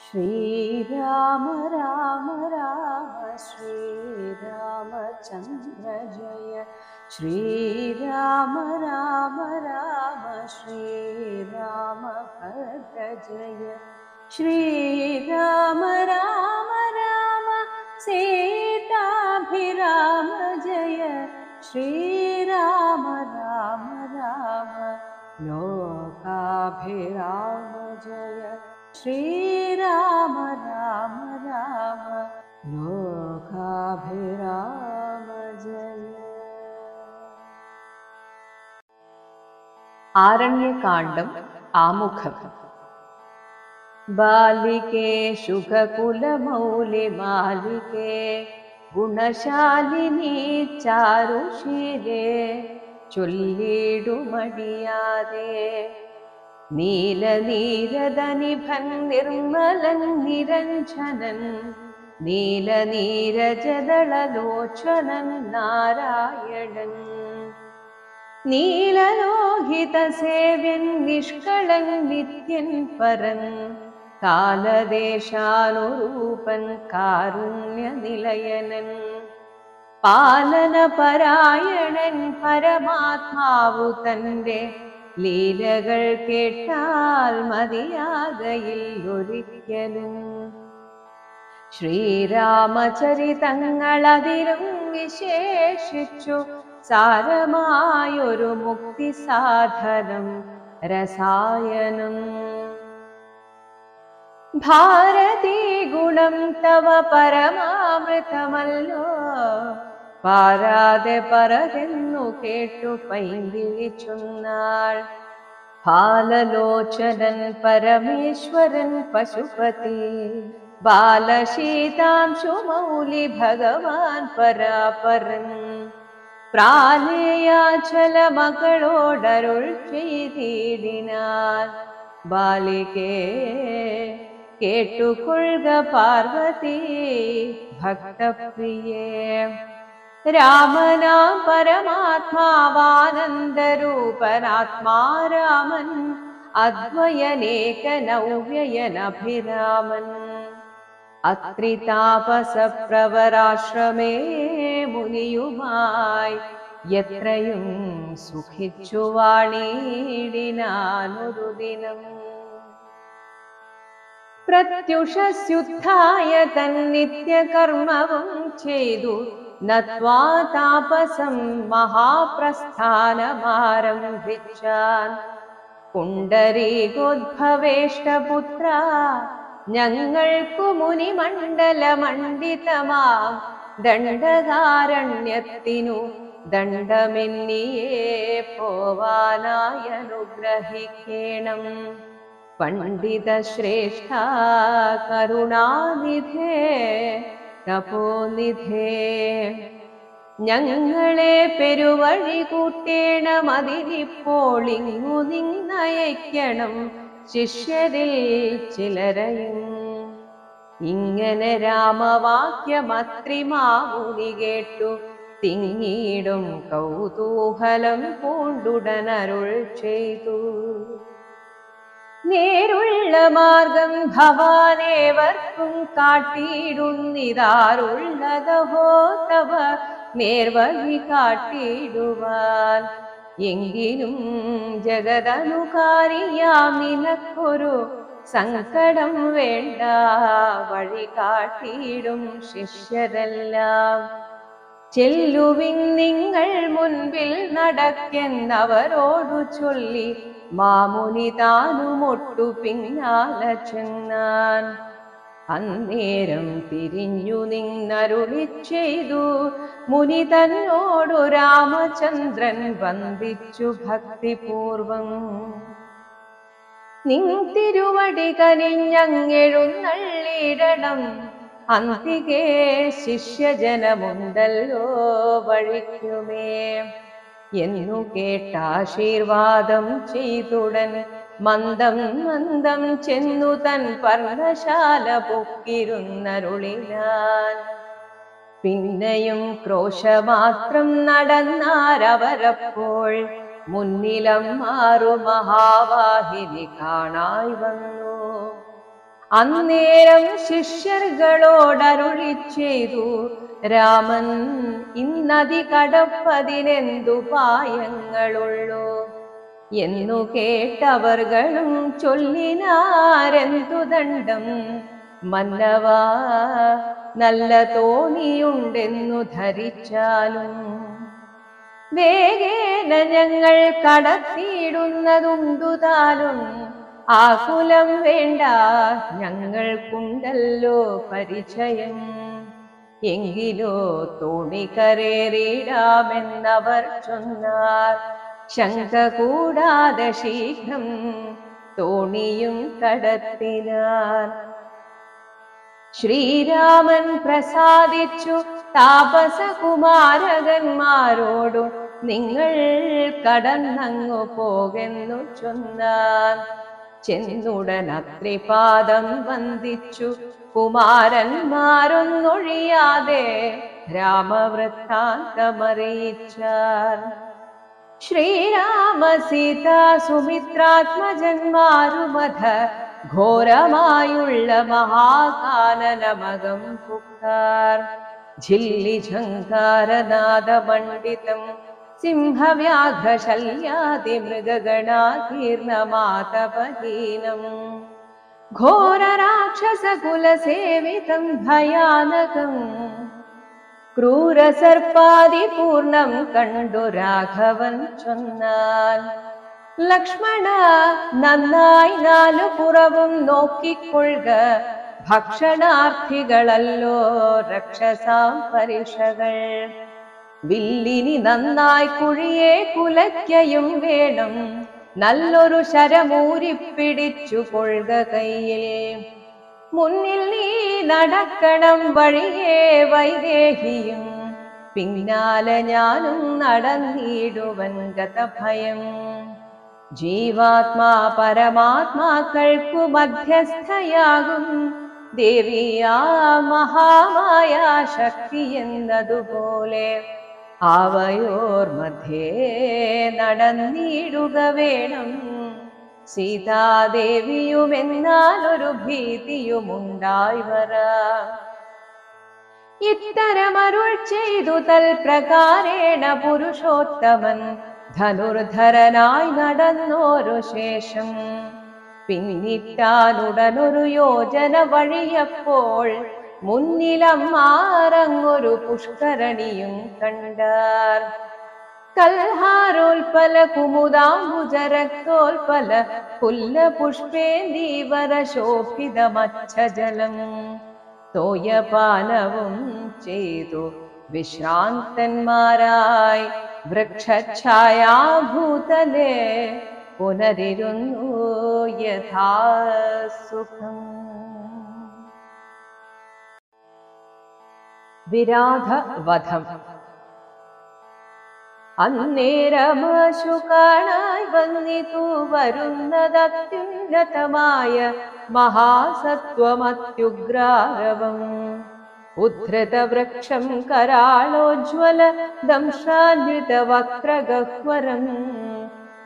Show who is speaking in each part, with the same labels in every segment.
Speaker 1: श्रीराम राम राम श्रीरामचन्द्र जय। श्रीराम राम राम श्रीरामभद्र जय। श्रीराम राम राम सीताभिराम जय। श्रीराम राम राम लोकाभिराम जय। श्रीराम राम राम लोकाभिराम जय। आरण्यकाण्डं आमुखम्। बालिके शुककुलमौलिमालिके गुणशालिनी चारुशीले ചൊല്ലിടുമടിയാതെ നീലനീരദനിഭൻ നിർമ്മലൻ നിരഞ്ജനൻ നീലനീരജദളലോചനൻ നാരായണൻ നീലലോഹിതസേവ്യൻ നിഷ്കളൻ നിത്യൻ പരൻ കാലദേശാനുരൂപൻ കാരുണ്യനിലയനൻ പാലനപരായണൻ പരമാത്മാവു തന്റെ ലീലകൾ കേട്ടാൽ മതിയാകയിൽ ഒരിക്കലും. ശ്രീരാമചരിതങ്ങളതിലും വിശേഷിച്ചു സാരമായൊരു മുക്തി സാധനം രസായനം. ഭാരതീ ഗുണം തവ പരമാമൃതമല്ലോ പാരാതെ പറതെന്നു കേട്ടു പൈങ്കിളി ചൊന്നാൾ. ബാലലോചനൻ പരമേശ്വരൻ പശുപതി ബാലശീതാംശു മൗലി ഭഗവാൻ പരാപരൻ പ്രാലേയാചല മകളോടരുൾ ചെയ്തിടിനാൻ. ബാലികേ കേട്ടുകൊള്ളുക പാർവതി ഭക്തപ്രിയേ. രാമനാം പരമാത്മാവാനന്ദരൂപനാത്മാരാമൻ അദ്വയനേകനൗവ്യയനഭിരാമൻ അത്രിതാപസപ്രവരാശ്രമേ മുനിയുമായി എത്രയും സുഖിച്ചു വാണിടിനാനൊരു ദിനം. പ്രത്യുഷസ്യുദ്ധായ തന്നിത്യകർമ്മവും ചെയ്തു നത്വാ താപസം മഹാപ്രസ്ഥാനമാരംഭിച്ചാൻ. പുണ്ഡരീകോദ്ഭവേഷ്ടപുത്ര ഞങ്ങൾക്കു മുനിമണ്ഡലമണ്ഡിതമാം ദണ്ഡകാരണ്യത്തിനു ദണ്ഡമെന്നിയേ പോവാനായി അനുഗ്രഹിക്കേണം. പണ്ഡിത ശ്രേഷ്ഠ കരുണാനിധേ തപോനിധേ ഞങ്ങളെ പെരുവഴി കൂട്ടേണമതിനിപ്പോൾ ഇങ്ങു നിന്നയക്കണം ശിഷ്യരിൽ ചിലരെയും. ഇങ്ങനെ രാമവാക്യമത്രിമാമുനി കേട്ടു തിങ്ങിയിടും കൗതൂഹലം പൂണ്ടുടനരുൾ ചെയ്തു. നേരുള്ള മാർഗം ഭവാനേവർക്കും കാട്ടിയിടുന്നിതാരുള്ളതഹോ തവ നേർവഴി കാട്ടിയിടുവാൻ. എങ്കിലും ജഗദനുകാരിയാം നിനക്കൊരു സങ്കടം വേണ്ട, വഴി കാട്ടിയിടും ശിഷ്യരെല്ലാം. ചെല്ലുവിൻ നിങ്ങൾ മുൻപിൽ നടക്കെന്നവരോടു ചൊല്ലി മാമുനി താനുമൊട്ടു പിന്നാലെ ചെന്നാൻ. അന്നേരം തിരിഞ്ഞു നിന്നരുളി ചെയ്തു മുനി തന്നോടു രാമചന്ദ്രൻ വന്ദിച്ചു ഭക്തിപൂർവം. നിൻ തിരുവടി കനിഞ്ഞങ്ങെഴുന്നള്ളിടണം, അന്തികേ ശിഷ്യജനമുണ്ടല്ലോ വഴിക്കുമേ എന്നു കേട്ടാശീർവാദം ചെയ്തുടൻ മന്ദം മന്ദം ചെന്നു തൻ പർണശാല പൊക്കിരുന്നരുളിനാൻ. പിന്നെയും ക്രോശമാത്രം നടന്നാരവരപ്പോൾ മുന്നിലം മാറു മഹാവാഹിനി കാണായി വന്നു. അന്നേരം ശിഷ്യർകളോടരുളി ചെയ്തു, രാമൻ ഇന്നതി കടപ്പതിനെന്തുപായങ്ങളുള്ളൂ എന്നു കേട്ടവർകളും ചൊല്ലിനാരെന്തു ദണ്ഡം. മന്നവ നല്ല തോണിയുണ്ടെന്നു ധരിച്ചാലും വേഗേന ഞങ്ങൾ കടത്തിയിടുന്നതുണ്ടു താനും. ആകുലം വേണ്ട, ഞങ്ങൾക്കുണ്ടല്ലോ പരിചയം. എങ്കിലോ തോണി കരേറിടാമെന്നവർ ചൊന്നാർ. ശങ്ക കൂടാതെ ശീഘ്രം തോണിയും കടത്തിനാർ. ശ്രീരാമൻ പ്രസാദിച്ചു താപസകുമാരകന്മാരോടു നിങ്ങൾ കടന്നങ്ങു പോകെന്നു ചൊന്നാൻ. ചെന്നുടൻ അത്രിപാദം വന്ദിച്ചു കുമാരന്മാരൊന്നൊഴിയാതെ രാമവൃത്താന്തമറിയിച്ചാർ. ശ്രീരാമ സീത സുമിത്രാത്മജന്മാരുമധ ഘോരമായുള്ള മഹാകാനനമകം പുക്കാർ. ജില്ലി ഝങ്കാരനാദമണ്ഡിതം സിംഹവ്യാഘ്രശല്യാദി മൃഗഗണാകീർണമാതപഹീനം. ഘോരരാക്ഷസകുലസേവിതം ഭയാനകം ക്രൂരസർപ്പാദിപൂർണം കണ്ടു രാഘവൻ ചൊന്നാൻ. ലക്ഷ്മണ നന്നായി നാലു പുറവും നോക്കിക്കൊള്ളുക, ഭക്ഷണാർത്ഥികളല്ലോ രക്ഷസാം പരിഷകൾ. വില്ലിനി നന്നായി കുഴിയെ കുലയ്ക്കയും വേണം, നല്ലൊരു ശരമൂരിപ്പിടിച്ചു കൊള്ളുക കയ്യിൽ. മുന്നിൽ നീ നടക്കണം വഴിയേ വൈദേഹിയും, പിന്നാലെ ഞാനും നടന്നിടുവൻ ഗതഭയം. ജീവാത്മാ പരമാത്മാക്കൾക്കു മധ്യസ്ഥയാകും ദേവിയാ മഹാമായ ശക്തി എന്നതുപോലെ അവയോർ മധ്യേ നടന്നിടുക വേണം. സീതാദേവിയുമെന്നാൽ ഒരു ഭീതിയുമുണ്ടായി വരാം. ഇത്തരമരുൾ ചെയ്തു തൽപ്രകാരേണ പുരുഷോത്തമൻ ധനുർധരനായി നടന്നോരു ശേഷം. പിന്നിട്ടാനുടനൊരു യോജന വഴിയപ്പോൾ മുന്നിലമ്മാറങ്ങൊരു പുഷ്കരണിയും കണ്ടാർ. കൽഹാരോൽപല കുമുദാംബുജരക്തോൽപല പുല്ല പുഷ്പേന്ദീവര ശോഭിതമച്ഛജലം. തോയപാനവും ചെയ്തു വിശ്രാന്തന്മാരായി വൃക്ഷഛായാഭൂതലേ പുനരിരുന്നു യഥാസുഖം. വിരാധവധം. അന്നേരമാശു കാണായി വന്നിതു വരുന്നതത്യുന്നതമായ മഹാസത്വമത്യുഗ്രാരവം. ഉദ്ധൃതവൃക്ഷം കരാളോജ്വല ദംശാന്വിത വക്രഗഹ്വരം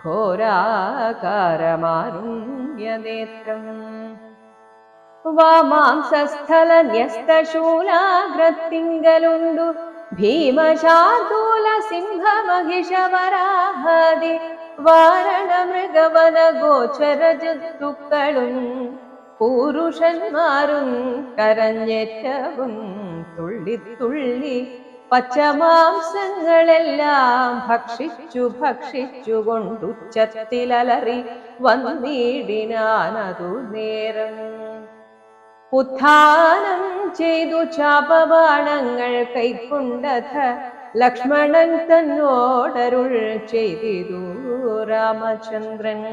Speaker 1: ഘോരാകാരമാരുണ്യനേത്രം. വാമാംസസ്ഥല ന്യസ്തശൂലാഗ്രത്തിങ്കലുണ്ടു ഭീമശാർദൂല സിംഹമഹിഷവരാഹാദി വാരണ മൃഗവന ഗോചര ജന്തുക്കളും പുരുഷന്മാരും കരഞ്ഞേറ്റവും തുള്ളിത്തുള്ളി പച്ചമാംസങ്ങളെല്ലാം ഭക്ഷിച്ചു കൊണ്ടുച്ചത്തിലലറി വന്നിടിനാനതു നേരം. ഉത്ഥാനം ചെയ്തു ചാപബാണങ്ങൾ കൈക്കൊണ്ടഥ ലക്ഷ്മണൻ തന്നോടരുൾ ചെയ്തിതു രാമചന്ദ്രൻ.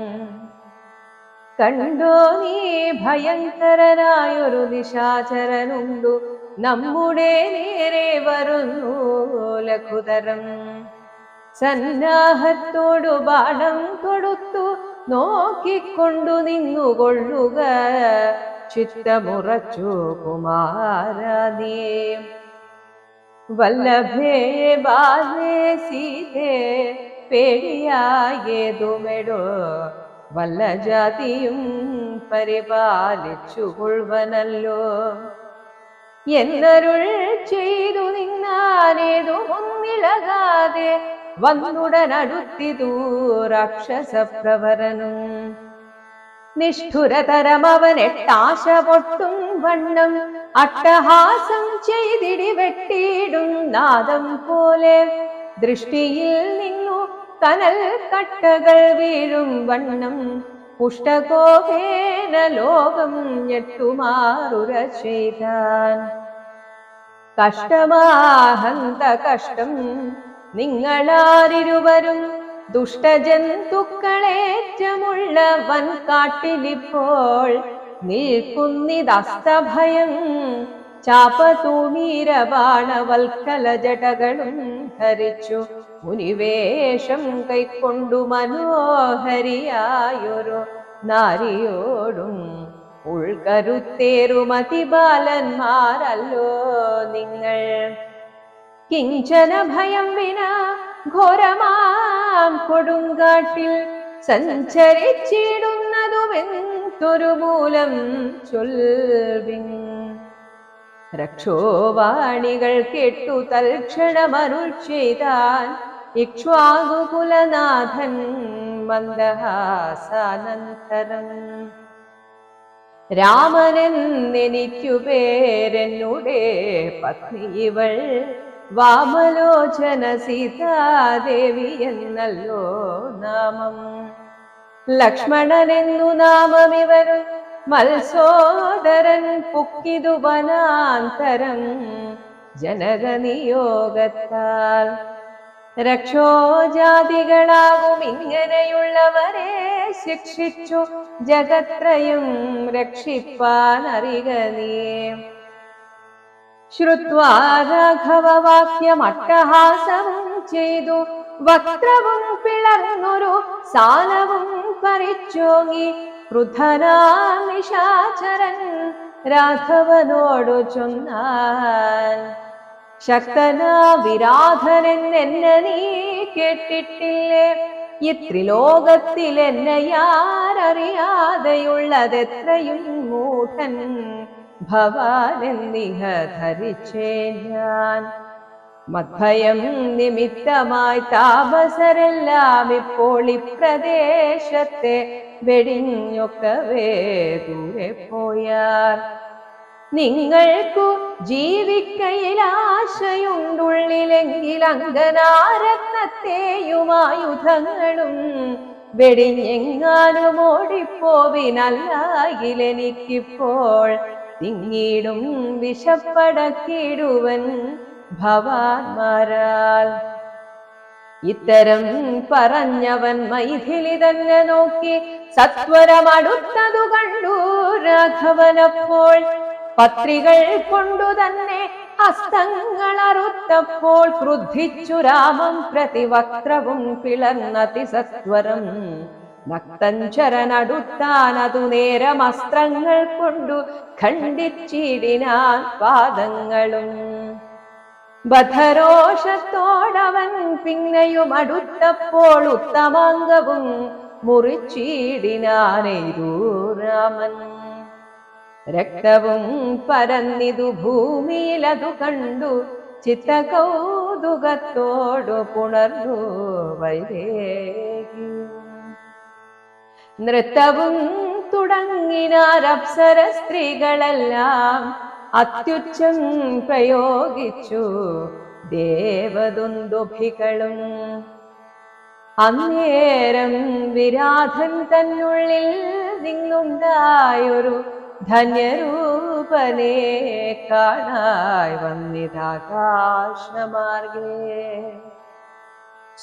Speaker 1: കണ്ടോ നീ ഭയങ്കരനായൊരു നിശാചരനുണ്ടു, നമ്മുടെ നേരെ വരുന്നു ലഘുതരം. സന്നാഹത്തോടു ബാണം തൊടുത്തു നോക്കിക്കൊണ്ടു നിന്നുകൊള്ളുക, ചിത്തമുറച്ചു കുമാരനീ. വല്ലഭേ ബാലേ സീതേ പേടിയായേതുമെടോ, വല്ല ജാതിയും പരിപാലിച്ചു കൊള്ളുവനല്ലോ. എന്നരുൾ ചെയ്തു നിന്നാനേതു മുന്നിളകാതെ വന്നുടനടുത്തിതു രാക്ഷസപ്രവരനും. നിഷ്ഠുരതരമവനെട്ടാശ പൊട്ടും വണ്ണം അട്ടഹാസം ചെയ്തിടി വെട്ടിയിടും നാദം പോലെ ദൃഷ്ടിയിൽ നിന്നു കനൽ കട്ടകൾ വീഴും വണ്ണം പുഷ്ടകോപേന ലോകം ഞെട്ടുമാറുര ചെയ്താൻ. കഷ്ടമാഹന്ത കഷ്ടം നിങ്ങളാരിരുവരും ദുഷ്ടജന്തുക്കളേറ്റമുള്ള വൻ കാട്ടിലിപ്പോൾ നിൽക്കുന്നിതസ്തഭയം. ചാപതൂമീരബാണവൽക്കല ജടകളും ധരിച്ചു മുനിവേഷം കൈക്കൊണ്ടു മനോഹരിയായൊരു നാരിയോടും ഉൾക്കരുത്തേറുമതിബാലന്മാരല്ലോ നിങ്ങൾ. കിഞ്ചന ഭയം വിന ഘോരമാം കൊടുങ്കാട്ടിൽ സഞ്ചരിച്ചിടുന്നതുമെന്തൊരു മൂലം ചൊൽവിൻ. രക്ഷോവാണികൾ കേട്ടു തൽക്ഷണമരുൾ ചെയ്താൻ ഇക്ഷ്വാകുകുലനാഥൻ മന്ദഹാസാനന്തരം. രാമനെന്നെനിക്കു പേരെന്നുടെ പത്നി ഇവൾ വാമലോചന സീതാദേവി എന്നല്ലോ നാമം. ലക്ഷ്മണനെന്നു നാമമിവരും മത്സോദരൻ പുക്കിതു വനാന്തരം ജനകനിയോഗത്താൽ. രക്ഷോജാതികളാകും ഇങ്ങനെയുള്ളവരെ ശിക്ഷിച്ചു ജഗത്രയും രക്ഷിപ്പാൻ അറിക നീ. ശ്രുത്വാ രാഘവവാക്യം അട്ടഹാസവും ചെയ്തു വക്രവും പിളർന്നൊരു സാലവും പറിച്ചോങ്ങി ക്രുദ്ധനാം നിശാചരൻ രാഘവനോടു ചൊന്നാൻ. ശക്തനാ വിരാധനൻ എന്നെ നീ കേട്ടിട്ടില്ലേ? ഇത്രിലോകത്തിൽ എന്നെയാരറിയാതെയുള്ളതെത്രയും മൂഢൻ ഭവാനെന്നിഹ ധരിച്ചേ ഞാൻ. മദ്ഭയം നിമിത്തമായി താപസരെല്ലാം ഇപ്പോൾ ഇപ്രദേശത്തെ വെടിഞ്ഞൊക്കവേ ദൂരെ പോയാർ. നിങ്ങൾക്കു ജീവിക്കയിൽ ആശയുണ്ടുള്ളിലെങ്കിൽ അങ്കനാരത്നത്തെയുമായുധങ്ങളും വെടിഞ്ഞെങ്ങാനും ഓടിപ്പോവിനല്ലാകിലെനിക്കിപ്പോൾ തിങ്ങിടും വിശപ്പടക്കിടുവൻ ഭവാന്മാരാൽ. ഇത്തരം പറഞ്ഞവൻ മൈഥിലി തന്നെ നോക്കി സത്വരമടുത്തതു കണ്ടു രാഘവനപ്പോൾ. പത്രികൾ കൊണ്ടു തന്നെ ഹസ്തങ്ങൾ അറുത്തപ്പോൾ ക്രുദ്ധിച്ചു രാമം പ്രതിവക്രവും പിളർന്നതിസത്വരം. നക്തഞ്ചരനടുത്താനതു നേരം അസ്ത്രങ്ങൾ കൊണ്ടു ഖണ്ഡിച്ചിടിനാൻ പാദങ്ങളും. ബദ്ധരോഷത്തോടവൻ പിന്നെയും അടുത്തപ്പോൾ ഉത്തമാംഗവും മുറിച്ചിടിനാനേരു രാമൻ. രക്തവും പരന്നിതു ഭൂമിയിലതു കണ്ടു ചിത്തകൗതുകത്തോടു പുണർന്നു വൈദേഹി. നൃത്തവും തുടങ്ങിനാരപ്സര സ്ത്രീകളെല്ലാം അത്യുച്ചം പ്രയോഗിച്ചു ദേവദുന്ദുഭികളും. അന്നേരം വിരാധൻ തന്നുള്ളിൽ നിന്നുണ്ടായൊരു ധന്യരൂപനെ കാണായി വന്നിതാകാശമാർഗേ.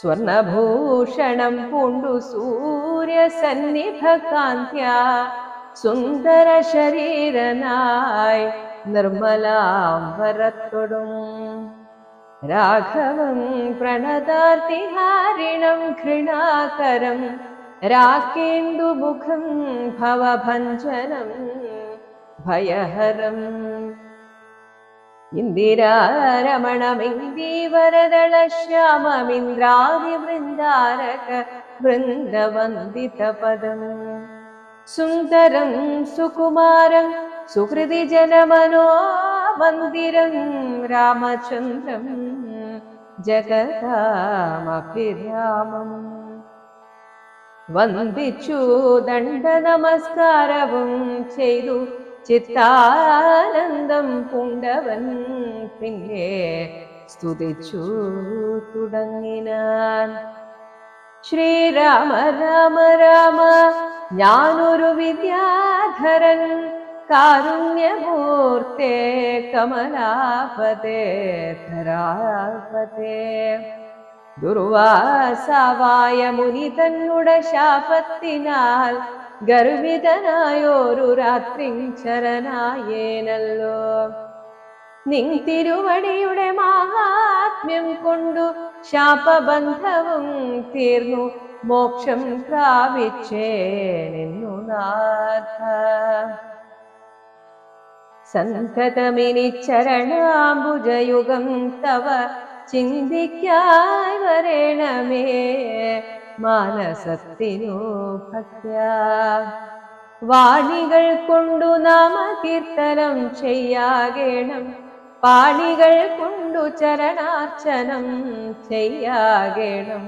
Speaker 1: സ്വർണഭൂഷണം പൂണ്ടു സൂര്യസന്നിഭകാന്ത്യ സുന്ദര ശരീരനായി നിർമ്മലാംബരത്തൊടും. രാഘവം പ്രണതാർത്തിഹാരിണം ഘൃണാകരം രാക്കേന്ദുമുഖം ഭവഭഞ്ജനം ഭയഹരം. ഇന്ദിരാരമണമിന്ദീവരദള ശ്യാമമിന്ദ്രാദിവൃന്ദാരക വൃന്ദവന്ദിതപദം സുന്ദരം സുകുമാരം സുഹൃതി ജനമനോ മന്ദിരം രാമചന്ദ്രം ജഗതാമഭിരാമം വന്ദിച്ചു ദണ്ഡ നമസ്കാരവും ചെയ്തു ചിത്താനന്ദം പൂണ്ടവൻ പിന്നെ സ്തുതിച്ചു തുടങ്ങിനാൻ. ശ്രീരാമ രാമ രാമ ഞാനൊരു വിദ്യാധരൻ കാരുണ്യമൂർത്തേ കമലാപതേ ധരാപതേ ദുർവാസാവായ മുനി തന്നുടെ ശാപത്തിനാൽ ഗർവിതനായൊരു രാത്രി ചരനായേനല്ലോ. നിൻ തിരുവടിയുടെ മാഹാത്മ്യം കൊണ്ടു ശാപബന്ധവും തീർന്നു മോക്ഷം പ്രാപിച്ചേനെന്നു നാഥ. സന്തതമിനി ചരണാംബുജയുഗം തവ ചിന്തിക്കായി വരേണമേ മാനസത്തിനു ഭക്ത്യാ. വാണികൾ കൊണ്ടു നാമകീർത്തനം ചെയ്യാകേണം, പാണികൾ കൊണ്ടു ചരണാർച്ചനം ചെയ്യാകേണം,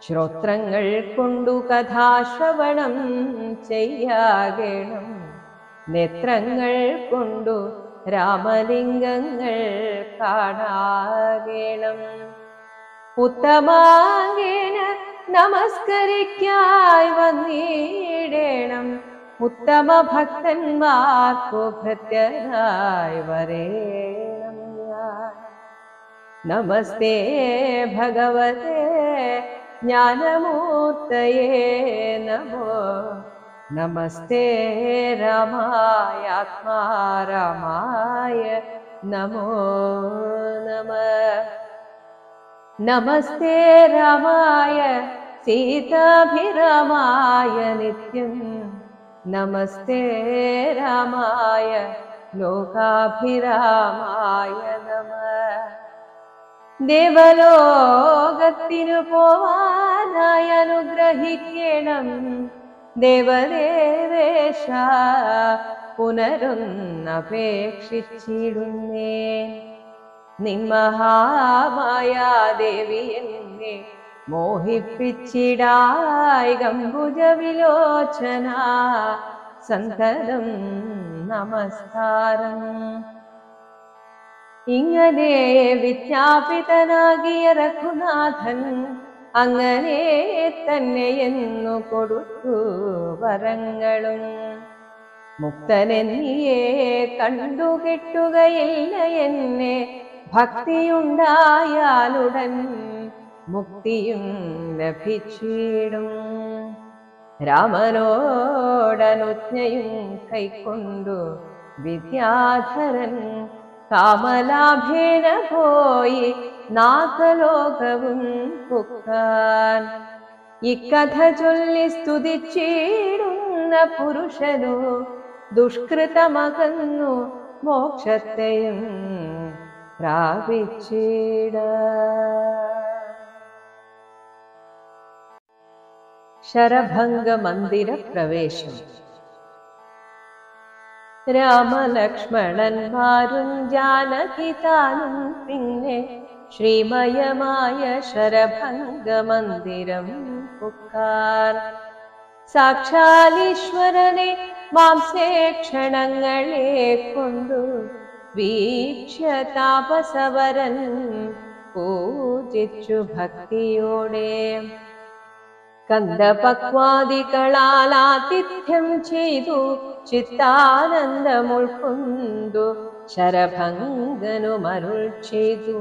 Speaker 1: ശ്രോത്രങ്ങൾ കൊണ്ടു കഥാശ്രവണം ചെയ്യാകേണം, നേത്രങ്ങൾ കൊണ്ടു രാമലിംഗങ്ങൾ കാണാകേണം. ഉത്തമാംഗേന നമസ്കരിക്കായി വന്നിടേണം, ഉത്തമ ഭക്തന്മാർക്കു ഭൃത്യനായി വരേണം ഞാൻ. നമസ്തേ ഭഗവതേ ജ്ഞാനമൂർത്തയേ നമോ, നമസ്തേ രാമായ ആത്മാരാമായ നമോ നമഃ. നമസ്തേ രാമായ സീതാഭിരാമായ നിത്യം, നമസ്തേ രാമായ ലോകാഭിരാമായ നമഃ. ദേവലോകത്തിനു പോവാനായി അനുഗ്രഹിക്കണം ദേവദേവേശ, പുനരൊന്നപേക്ഷിച്ചിടുന്നേ. നിന്മഹാമായാദേവി എന്നെ മോഹിപ്പിച്ചിടായി ഗംഭുജവിലോചന, സന്തതം നമസ്കാരം. ഇങ്ങനെ വിജ്ഞാപിതനാകിയ രഘുനാഥൻ അങ്ങനെ തന്നെ എന്നു കൊടുത്തു വരങ്ങളും. മുക്തനെന്നിയെ കണ്ടുകിട്ടുകയില്ല എന്നെ ഭക്തിയുണ്ടായാലുടൻ മുക്തിയും ലഭിച്ചിടും. രാമനോടനുജ്ഞയും കൈക്കൊണ്ടു വിദ്യാധരൻ കാമലാഭേന പോയി നാഗലോകവും പുക്കാൻ. ഇക്കഥ ചൊല്ലി സ്തുതിച്ചിടുന്ന പുരുഷനു ദുഷ്കൃതമകന്നു മോക്ഷത്തെയും പ്രാപിച്ചിട. ശരഭംഗ മന്ദിര പ്രവേശം. രാമലക്ഷ്മണന്മാരും ജാനകി താനും പിന്നെ ശ്രീമയമായ ശരഭംഗ മന്ദിരം പുക്കാൻ. സാക്ഷാലീശ്വരനെ മാംസേക്ഷണങ്ങളെ കൊണ്ടു വീക്ഷ്യ താപസവരൻ പൂജിച്ചു ഭക്തിയോടെ. കന്ദപക്വാദികളാൽ ആതിഥ്യം ചെയ്തു ചിത്താനന്ദമുൾക്കൊണ്ടു ശരഭംഗനു മരുൾ ചെയ്തു.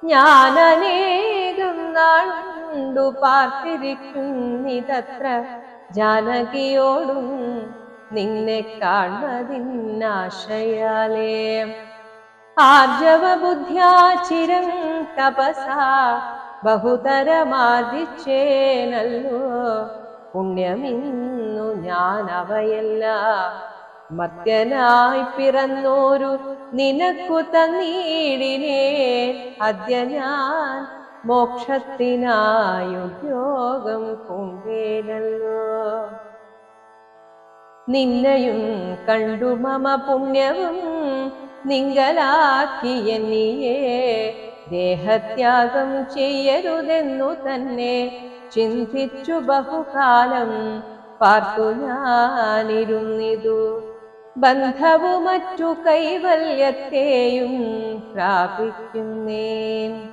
Speaker 1: ഞാനനേകം നാളുണ്ടു പാർത്തിരിക്കുന്നിതത്ര ജാനകിയോടും നിന്നെ കാണുന്നതിനാശയാലേ. ആർജവ ബുദ്ധ്യാ ചിരം തപസാ ബഹുതരമാർജിച്ചേനല്ലോ. പുണ്യമിന്നു ഞാൻ അവയെല്ലാം മർത്യനായി പിറന്നോരു നിനക്കു തന്നീടിനേ. അദ്യ ഞാൻ മോക്ഷത്തിനായുദ്യോഗം പൂണ്ടേനല്ലോ. നിന്നെയും കണ്ടു മമ പുണ്യവും നിങ്കലാക്കിയെന്നിയേ ദേഹത്യാഗം ചെയ്യരുതെന്നു തന്നെ ചിന്തിച്ചു ബഹുകാലം പാർത്തു ഞാനിരുന്നിതു. ബന്ധവു മറ്റു കൈവല്യത്തെയും പ്രാപിക്കുന്നേൻ.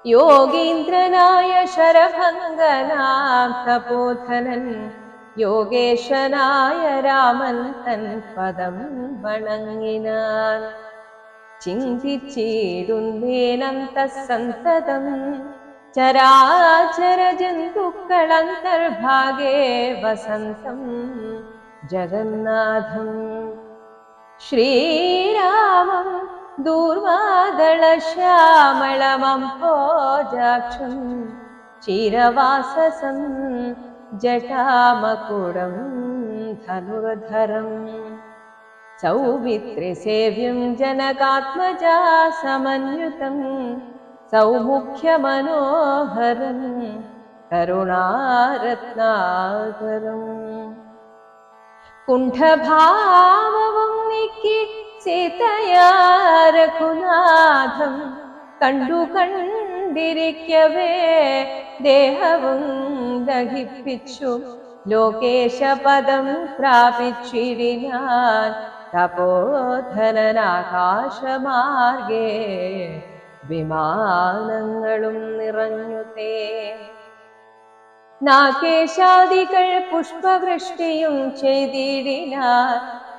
Speaker 1: യോഗീന്ദ്രനായ ശരഭംഗനാം തപോധനൻ യോഗേശനായ രാമൻ തൻ പദം വണങ്ങിനാൻ. ചിന്തിച്ചിടുന്നേനന്തസന്തതം ചരാചര ജന്തുക്കളന്തർഭാഗേ വസന്തം ജഗന്നാഥം. ശ്രീരാമം ദൂർവാദളശ്യാമളമംഭോജാക്ഷം ചിരവാസസം ജടാമകുടം ധനുർധരം. സൗമിത്രിസേവ്യം ജനകാത്മജാ സമന്വിതം സൗമുഖ്യമനോഹരം കരുണാരത്നാകരം. കുണ്ഠഭാവവും നീക്കി സീതയാ രഘുനാഥം കണ്ടു കണ്ടിരിക്കവേ ദേഹവും ദഹിപ്പിച്ചു ലോകേശപദം പ്രാപിച്ചിടിനാൻ. തപോധനനാകാശമാർഗേ വിമാനങ്ങളും നിറഞ്ഞുതേ. നാഗേശാദികൾ പുഷ്പവൃഷ്ടിയും ചെയ്തിടിനാൻ.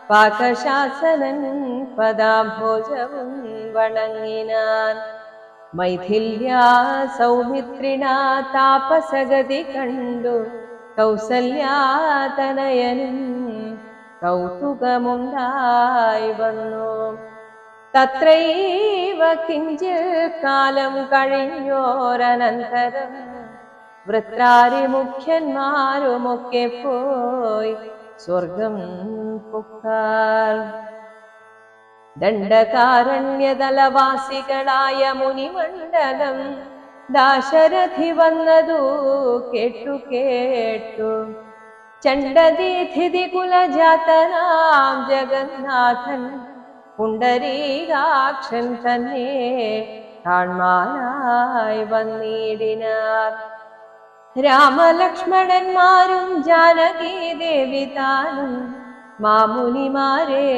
Speaker 1: പാകശാസനൻ പദാംഭോജവും വണങ്ങിനാൻ. മൈഥില്യാ സൗമിത്രിണാ താപസഗതി കണ്ടു കൗസല്യാതനയനും കൗതുകമുണ്ടായി വന്നു. തത്രൈവ കിഞ്ചിൽ കാലം കഴിഞ്ഞോരനന്തരം വൃത്രാരി മുഖ്യന്മാരുമൊക്കെ പോയി സ്വർഗം പുക്കാർ. ദണ്ഡകാരണ്യതലവാസികളായ മുനിമണ്ഡലം ദാശരഥി വന്നതു കേട്ടു ചണ്ഡദീഥിതി കുലജാതനാം ജഗന്നാഥൻ പുണ്ടരീകാക്ഷൻ തന്നെ കാൺമാനായി വന്നിടിനാർ. രാമലക്ഷ്മണന്മാരും ജാനകി ദേവി താനും മാമുനിമാരെ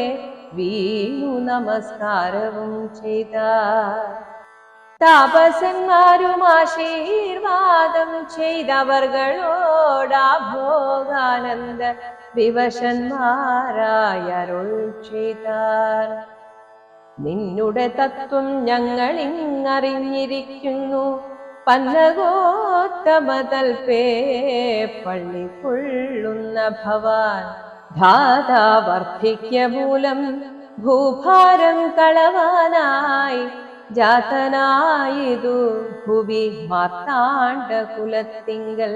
Speaker 1: വീണു നമസ്കാരവും ചെയ്താർ. താപസന്മാരും ആശീർവാദം ചെയ്തവർകളോടാ ഭോഗാനന്ദ വിവശന്മാരായരുൾ ചെയ്താർ. നിന്നുടെ തത്വം ഞങ്ങളിങ്ങറിഞ്ഞിരിക്കുന്നു. പന്നഗോത്തമതൽപേ പള്ളി കൊള്ളുന്ന ഭവാൻ ധാതാ വർദ്ധിക്യ മൂലം ഭൂഭാരം കളവാനായി ജാതനായിതു ഭുവി മാർത്താണ്ഡകുലത്തിങ്കൽ.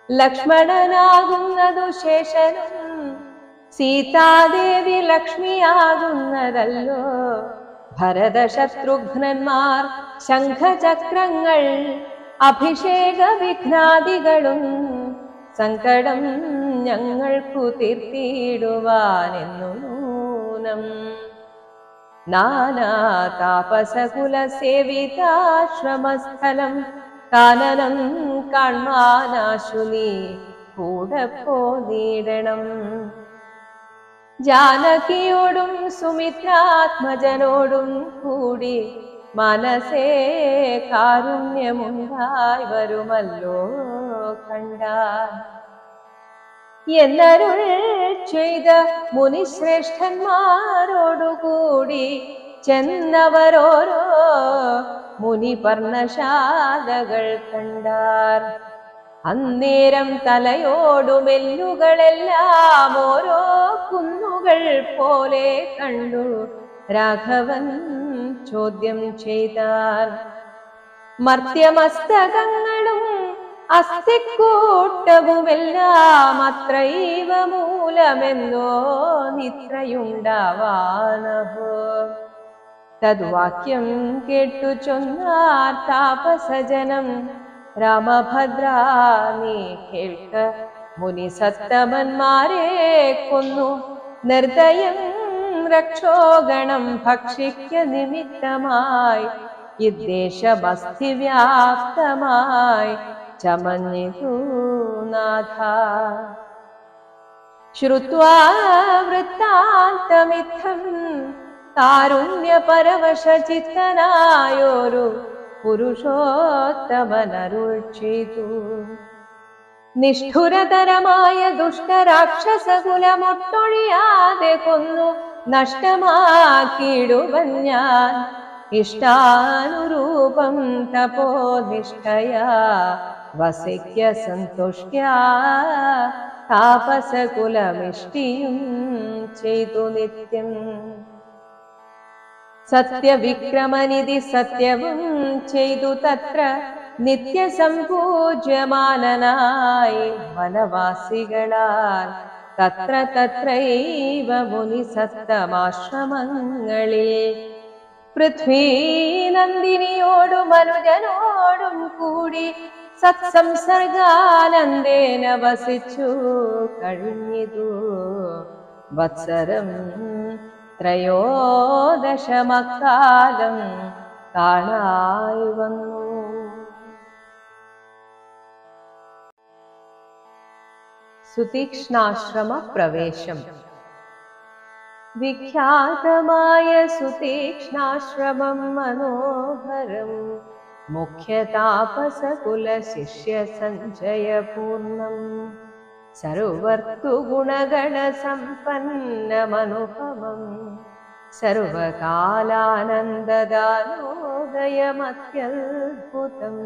Speaker 1: ലക്ഷ്മണനാകുന്നതു ശേഷനും സീതാദേവി ലക്ഷ്മിയാകുന്നതല്ലോ. ഭരതശത്രുഘ്നന്മാർ ശംഖചക്രങ്ങൾ അഭിഷേക വിഘ്നാദികളും സങ്കടം ഞങ്ങൾക്കു തീർത്തിടുവാനെന്നു നൂനം. നാനാ താപസകുല സേവിതാശ്രമസ്ഥലം കാനനം കാൺമാനാശു നീ കൂടെ പോന്നിടണം. ജാനകിയോടും സുമിത്രാത്മജനോടും കൂടി മനസ്സേ കാരുണ്യമുണ്ടായി വരുമല്ലോ കണ്ടാൽ എന്നരുൾ ചെയ്ത മുനിശ്രേഷ്ഠന്മാരോടുകൂടി ചെന്നവരോരോ മുനിപർണശാലകൾ കണ്ടാർ. അന്നേരം തലയോടുമെല്ലുകളെല്ലാം ഓരോ കുന്നുകൾ പോലെ കണ്ടു രാഘവൻ ചോദ്യം ചെയ്താർ. മർത്യമസ്തകങ്ങളും അസ്ഥിക്കൂട്ടവുമെല്ലാം അത്രൈവ മൂലമെന്നോ നിത്രയുണ്ടാവാനഹോ. തദ്വാക്യം കേട്ടു ചൊന്നാർ താപസജനം. രാമഭദ്ര നീ കേൾക്ക മുനിസത്തമന്മാരെ കൊന്നു നിർദയം രക്ഷോഗണം ഭക്ഷിക്ക നിമിത്തമായി ഇദ്ദേശമസ്ഥിവ്യാപ്തമായി ചമഞ്ഞിതു നാഥ. ശ്രുത്വാ വൃത്താന്തമിത്തം കാരുണ്യപരവശചിത്തനായൊരു പുരുഷോത്തമനരുൾ ചെയ്തു. നിഷ്ഠുരതരമായ ദുഷ്ടരാക്ഷസകുലമൊട്ടൊഴിയാതെ കൊന്നു നഷ്ടമാക്കിയിടുവൻ ഞാൻ ഇഷ്ടാനുരൂപം തപോനിഷ്ഠയാ വസിക്ക സന്തുഷ്ട്യാ താപസകുലമിഷ്ടിയും ചെയ്തു നിത്യം. സത്യവിക്രമനിധി സത്യവും ചെയ്തു തത്ര നിത്യസംപൂജ്യമാനനായി വനവാസികളാൽ തത്ര തത്രൈവ മുനിസത്തമാശ്രമങ്ങളിൽ പൃഥ്വീ നന്ദിനിയോടും മനുജനോടും കൂടി സത്സംസർഗാനന്ദേന വസിച്ചു കഴിഞ്ഞിതു വത്സരം ത്രയോദശമക്കാലം കാണായി വന്നു. സുതീക്ഷ്ണാശ്രമ പ്രവേശം. വിഖ്യാതമായ സുതീക്ഷ്ണാശ്രമം മനോഹരം മുഖ്യതാപസകുല ശിഷ്യ സഞ്ജയപൂർണം സർവർത്തുഗുണഗണ സമ്പന്നമനുപമം സർവകാലാനന്ദദാനോദയമത്യദ്ഭുതം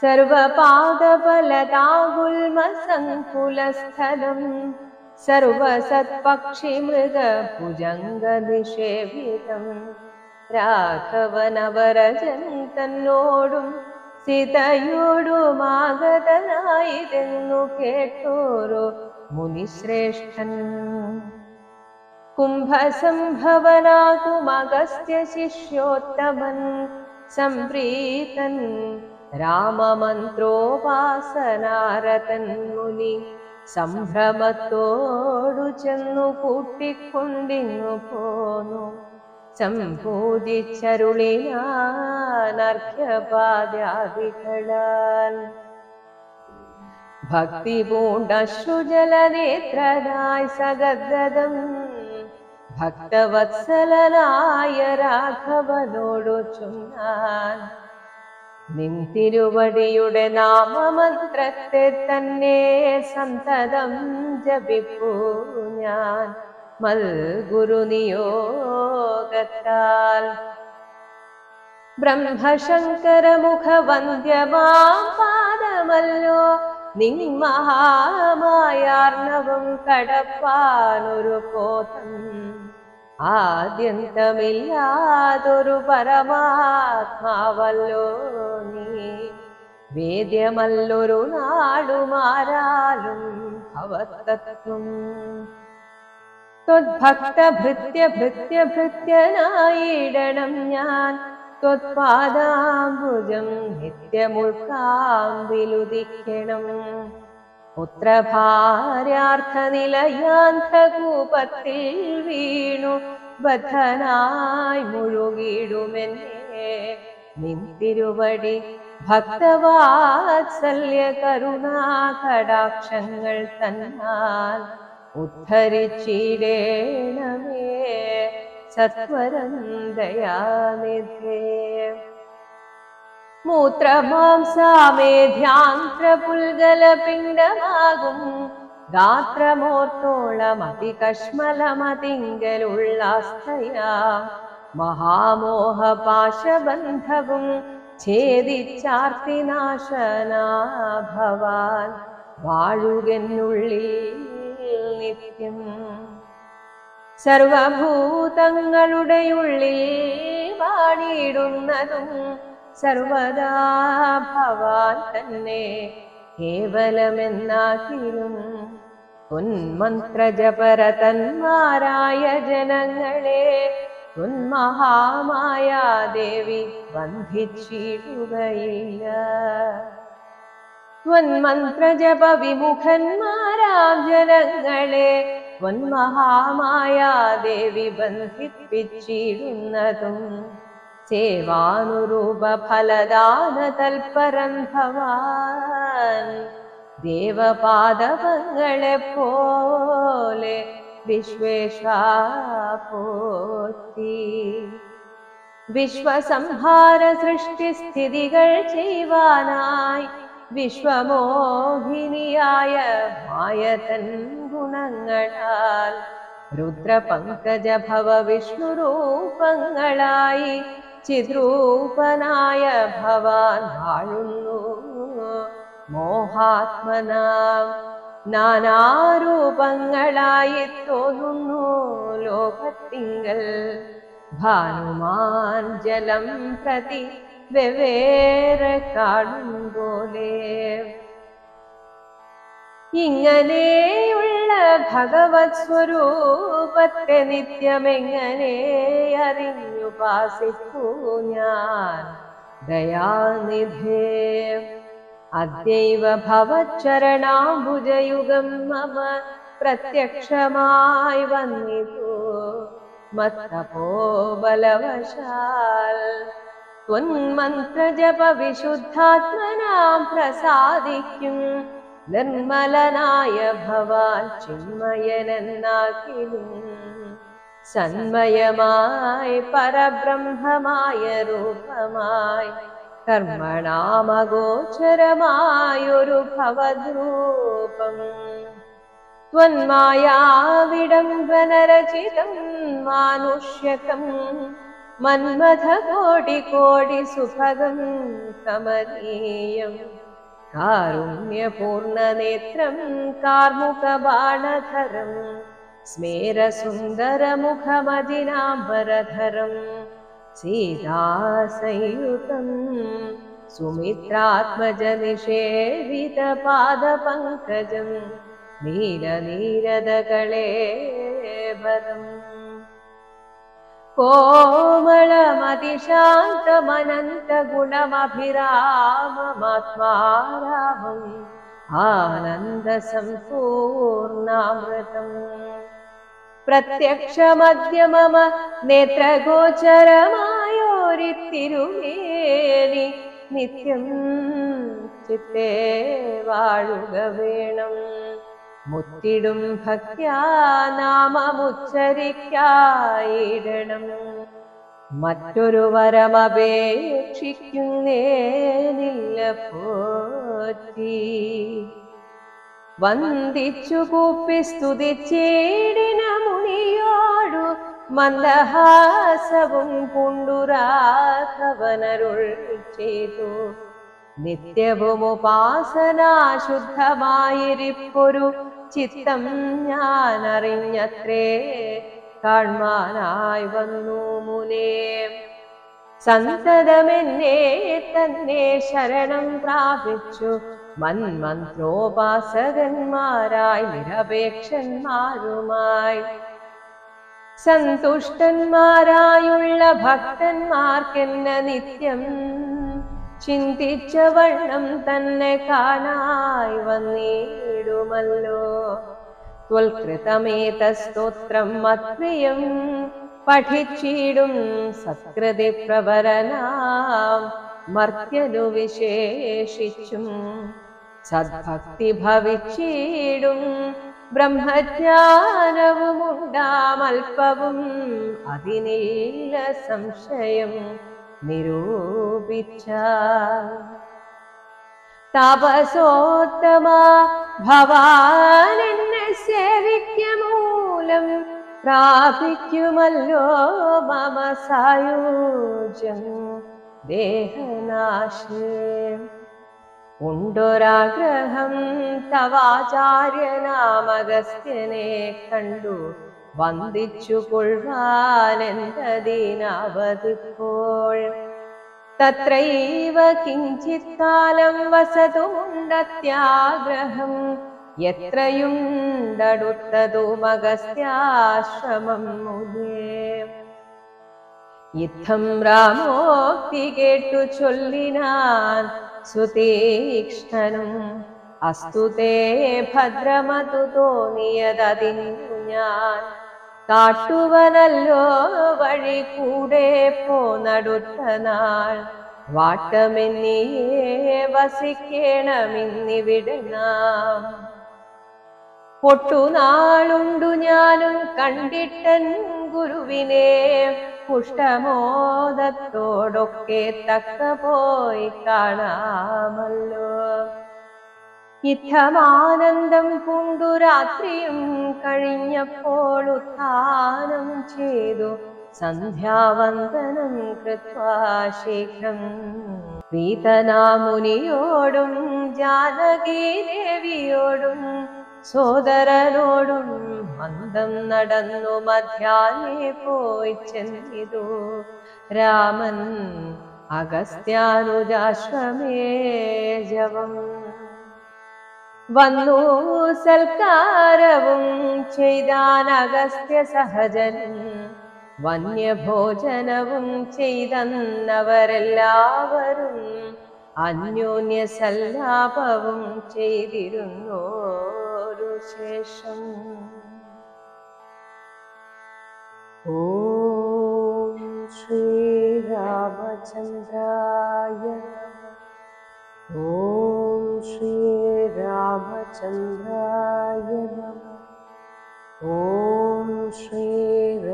Speaker 1: സർവപാദബലതാഗുൽമസങ്കുലസ്ഥലം സർവസത്പക്ഷിമൃഗഭുജംഗനിഷേവിതം രാഘവനവരജൻ തന്നോടും സീതയോടുമാഗതനായിതെന്നു കേട്ടോരോ മുനിശ്രേഷ്ഠൻ. കുംഭസംഭവനാകുമഗസ്ത്യ ശിഷ്യോത്തമൻ സംപ്രീതൻ രാമമന്ത്രോപാസനാരതൻ മുനി സംഭ്രമത്തോടു ചെന്നു കൂട്ടിക്കൊണ്ടിങ്ങു പോന്നു. സംഭൂതിച്ചരുളിനാനർഘ്യപാദ്യാദികളാൽ ഭക്തി പൂണ്ടശ്രുജലനേത്രനായി സഗദ്ഗദം ഭക്തവത്സലനായ രാഘവനോടു ചൊന്നാൻ നിൻ തിരുവടിയുടെ നാമമന്ത്രത്തെ തന്നെ സന്തതം ജപിപ്പൂ ഞാൻ മൽഗുരുനിയോഗത്താൽ. ബ്രഹ്മശങ്കരമുഖവന്ദ്യമാം പാദമല്ലോ നിൻ മഹാമായാർണവം കടപ്പാനൊരു പോതം ആദ്യന്തമില്ലാതൊരു പരമാത്മാവല്ലോ നീ. വേദ്യമല്ലൊരു നാടുമാരാലും ഭവത്തത്വം. ത്വദ്ഭക്തഭൃത്യഭൃത്യഭൃത്യനായിടണം ഞാൻ ത്വത്പാദാംബുജം നിത്യമുൾക്കാമ്പിലുദിക്കണം. പുത്രഭാര്യാർത്ഥനിലയാന്തകൂപത്തിൽ വീണു ബദ്ധനായി മുഴുകിടുമെന്നെ നിൻ തിരുവടി ഭക്തവാത്സല്യ കരുണാകടാക്ഷങ്ങൾ തന്നാൽ ഉദ്ധരിച്ചിടേണമേ സത്വരം ദയാനിധേ. മൂത്രമാംസാമേധ്യാന്ത്രപുൽഗലപിണ്ഡമാകും ഗാത്രമോർത്തോളമതികശ്മലമതിങ്കലുള്ളാസ്ഥയാ മഹാമോഹപാശബന്ധവും ഛേദിച്ചാർത്തിനാശനാ ഭവാൻ വാഴുകെന്നുള്ളിൽ നിത്യം. സർവഭൂതങ്ങളുടെ ഉള്ളിൽ വാണിടുന്നതും സർവദാ ഭവാൻ തന്നെ കേവലമെന്നാകിലും ഉന്മന്ത്രജപരതന്മാരായ ജനങ്ങളെ ഉന്മഹാമായാദേവി ബന്ധിച്ചിടുകയില്ല. ത്വന്മന്ത്രജപ വിമുഖന്മാരാം ജനങ്ങളെ ത്വന്മഹാമായാദേവി ബന്ധിപ്പിച്ചിടുന്നതും സേവാനുരൂപ ഫലദാന തൽപരൻ ഭവാൻ ദേവപാദപങ്ങളെ പോലെ വിശ്വേശ്വാ പോറ്റി. വിശ്വസംഹാര സൃഷ്ടിസ്ഥിതികൾ ചെയ്യുവാനായി വിശ്വമോഹിനിയായ മായതൻ ഗുണങ്ങളാൽ രുദ്രപങ്കജ ഭവ വിഷ്ണുരൂപങ്ങളായി ചിദ്രൂപനായ ഭവാൻ വാഴുന്നു മോഹാത്മനാം. നാനാരൂപങ്ങളായി തോന്നുന്നു ലോകത്തിങ്കൽ ഭാനുമാൻ ജലം പ്രതി വെവേറെ കാണും പോലെ. ഇങ്ങനെയുള്ള ഭഗവത് സ്വരൂപത്തെ നിത്യമെങ്ങനെ അറിഞ്ഞുപാസിക്കൂ ഞാൻ ദയാനിധേ. അദ്യൈവ ഭവച്ചരണാംബുജയുഗം മമ പ്രത്യക്ഷമായി വന്നിതു മത്തപോബലവശാൽ. ത്വന്മന്ത്രജപ വിശുദ്ധാത്മനാം പ്രസാദിക്കും നിർമ്മലനായ ഭവാൻ ചിന്മയനെന്നാക്കിലും സന്മയമായി പരബ്രഹ്മമായ രൂപമായി കർമ്മണാമഗോചരമായൊരു ഭവദ്രൂപം. ത്വന്മായാവിഡംബനരചിതം മാനുഷ്യകം മന്മഥകോടി കോടി സുഭഗം കമനീയം. കാരുണ്യപൂർണനേത്രം കാർമുകബാണധരം സ്മേരസുന്ദരമുഖമജിനാംബരധരം സീതാസംയുതം സുമിത്രാത്മജനിഷേവിതപാദപങ്കജം നീലനീരദകളേബരം. കോമളമതിശാന്തമനന്തഗുണമഭിരാമമാത്മാരാമം ആനന്ദസമ്പൂർണാമൃതം. പ്രത്യക്ഷമദ്യ മമ നേത്രഗോചരമായോരിത്തിരുമേനി നിത്യം ചിത്തേ വാഴുക വേണം. മുത്തിടും ഭക്ത്യാ നാമമുച്ചരിക്കായിടണം. മറ്റൊരു വരമപേക്ഷിക്കുന്നേനില്ല പോറ്റി. വന്ദിച്ചു കൂപ്പി സ്തുതിച്ചേടിന മുനിയോടു മന്ദഹാസവും പുണ്ടുരാഘവനരുൾ ചെയ്തു. നിത്യവും ഉപാസനാശുദ്ധമായിരിപ്പൊരു ചിത്തം ഞാൻ അറിഞ്ഞത്രേ കാൺമാനായി വന്നു മുനേ. സന്തതമെന്നെ തന്നെ ശരണം പ്രാപിച്ചു മന്മന്ത്രോപാസകന്മാരായി നിരപേക്ഷന്മാരുമായി സന്തുഷ്ടന്മാരായുള്ള ഭക്തന്മാർക്കെന്ന നിത്യം ചിന്തിച്ച വണ്ണം തന്നെ കാണായി വന്നിടുമല്ലോ. ത്വൽകൃതമേതസ്തോത്രം മത്പ്രിയം പഠിച്ചിടും സത്കൃതി പ്രവരനാം മർത്യനു വിശേഷിച്ചും സദ്ഭക്തി ഭവിച്ചിടും. ബ്രഹ്മജ്ഞാനവുമുണ്ടാമൽപ്പവും അതിനില്ല സംശയം നിരൂപിച്ച. തപസോത്തമാ ഭവാൻ എന്നെ സേവിക്ക മൂലം പ്രാപിക്കുമല്ലോ മമ സായുജ്യം ദേഹനാശേ. ഉണ്ടൊരാഗ്രഹം തവാചാര്യനാമഗസ്ത്യനെ കണ്ടു വന്ദിച്ചു കൊള്ളുവാനെന്തതിനാവതിപ്പോൾ. തത്രൈവ കിഞ്ചിത് കാലം വസതുമുണ്ടത്യാഗ്രഹം എത്രയുണ്ടടുത്തതുമഗസ്ത്യാശ്രമം മുനേ. യുദ്ധം രാമോക്തി കേട്ടു ചൊല്ലിനാൻ സുതീക്ഷ്ണനും അസ്തു തേ ഭദ്രമതു തോന്നിയതതിന്നു ഞാൻ കാട്ടുവനല്ലോ വഴി കൂടെ പോന്നടുത്ത നാൾ വാട്ടമെന്നിയേ വസിക്കേണമിന്നിവിടെ നാം ഒട്ടുനാളുണ്ടു ഞാനും കണ്ടിട്ടൻ ഗുരുവിനെ പുഷ്ടമോദത്തോടൊക്കെ തക്ക പോയി കാണാമല്ലോ ഇത്തമാനന്ദം പൂണ്ടു രാത്രിയും കഴിഞ്ഞപ്പോൾ ഉത്ഥാനം ചെയ്തു സന്ധ്യാവന്ദനം കൃത്വാ ശീഘ്രം പ്രീതനാമുനിയോടും ജാനകീ ദേവിയോടും സോദരനോടും മന്ദം നടന്നു മധ്യാഹ്നേ പോയി ചെന്നിതു രാമൻ അഗസ്ത്യാനുജാശ്രമേ ജവം വന്നു സൽക്കാരവും ചെയ്താൻ അഗസ്ത്യ സഹജനും വന്യഭോജനവും ചെയ്തന്നവരെല്ലാവരും അന്യോന്യ സല്ലാപവും ചെയ്തിരുന്നോരു ശേഷം ഓം ശ്രീരാമചന്ദ്രായ ഓം ശ്രീരാമചന്ദ്രായ ഓം ശ്രീരാമചന്ദ്രായ